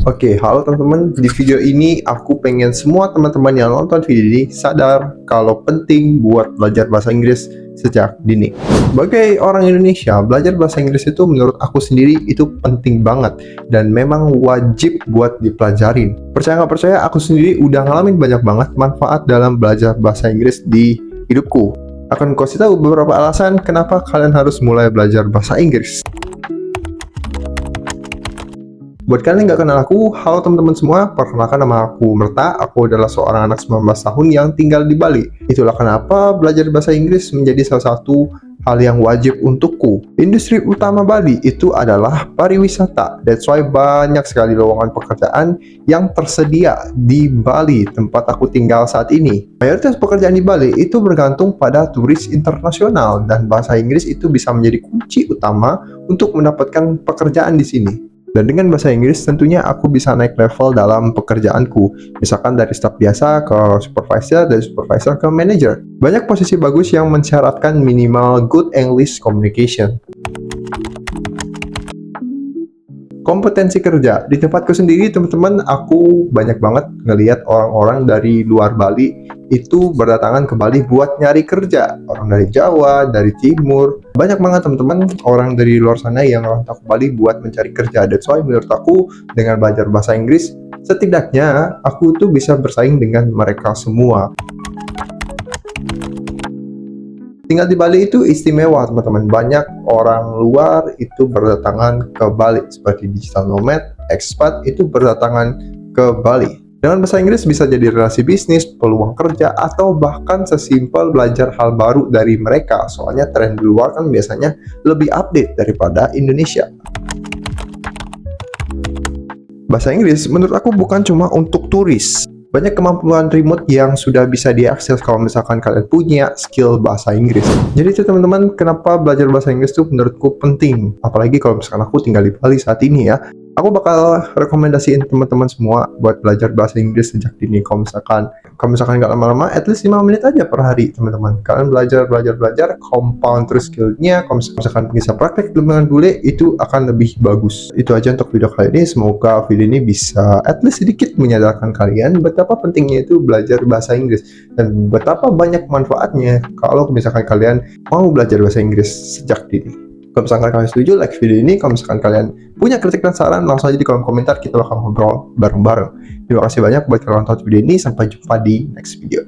Oke, halo teman-teman. Di video ini aku pengen semua teman-teman yang nonton video ini sadar kalau penting buat belajar bahasa Inggris sejak dini. Sebagai orang Indonesia, belajar bahasa Inggris itu menurut aku sendiri itu penting banget dan memang wajib buat dipelajarin. Percaya nggak percaya, aku sendiri udah ngalamin banyak banget manfaat dalam belajar bahasa Inggris di hidupku. Akan kasih tahu beberapa alasan kenapa kalian harus mulai belajar bahasa Inggris. Buat kalian yang nggak kenal aku, halo teman-teman semua, perkenalkan nama aku Merta, aku adalah seorang anak 19 tahun yang tinggal di Bali. Itulah kenapa belajar bahasa Inggris menjadi salah satu hal yang wajib untukku. Industri utama Bali itu adalah pariwisata, that's why banyak sekali lowongan pekerjaan yang tersedia di Bali, tempat aku tinggal saat ini. Mayoritas pekerjaan di Bali itu bergantung pada turis internasional, dan bahasa Inggris itu bisa menjadi kunci utama untuk mendapatkan pekerjaan di sini. Dan dengan bahasa Inggris tentunya aku bisa naik level dalam pekerjaanku. Misalkan dari staff biasa ke supervisor, dari supervisor ke manager. Banyak posisi bagus yang mensyaratkan minimal good English communication. Kompetensi kerja. Di tempatku sendiri teman-teman, aku banyak banget ngelihat orang-orang dari luar Bali itu berdatangan ke Bali buat nyari kerja. Orang dari Jawa, dari Timur, banyak banget teman-teman orang dari luar sana yang rantau ke Bali buat mencari kerja. That's why menurut aku dengan belajar bahasa Inggris, setidaknya aku tuh bisa bersaing dengan mereka semua. Tinggal di Bali itu istimewa teman-teman, banyak orang luar itu berdatangan ke Bali, seperti digital nomad, expat itu berdatangan ke Bali. Dengan bahasa Inggris bisa jadi relasi bisnis, peluang kerja, atau bahkan sesimpel belajar hal baru dari mereka, soalnya tren di luar kan biasanya lebih update daripada Indonesia. Bahasa Inggris menurut aku bukan cuma untuk turis. Banyak kemampuan remote yang sudah bisa diakses kalau misalkan kalian punya skill bahasa Inggris. Jadi itu teman-teman, kenapa belajar bahasa Inggris itu menurutku penting. Apalagi kalau misalkan aku tinggal di Bali saat ini ya. Aku bakal rekomendasiin teman-teman semua buat belajar bahasa Inggris sejak dini. Kalau misalkan nggak lama-lama, at least 5 menit aja per hari teman-teman. Kalian belajar, compound terus skillnya. Kalau misalkan bisa praktek dengan bule, itu akan lebih bagus. Itu aja untuk video kali ini. Semoga video ini bisa at least sedikit menyadarkan kalian betapa pentingnya itu belajar bahasa Inggris. Dan betapa banyak manfaatnya kalau misalkan kalian mau belajar bahasa Inggris sejak dini. Kalau misalkan kalian setuju, like video ini. Kalau misalkan kalian punya kritik dan saran, langsung aja di kolom komentar, kita bakal ngobrol bareng-bareng. Terima kasih banyak buat kalian nonton video ini, sampai jumpa di next video.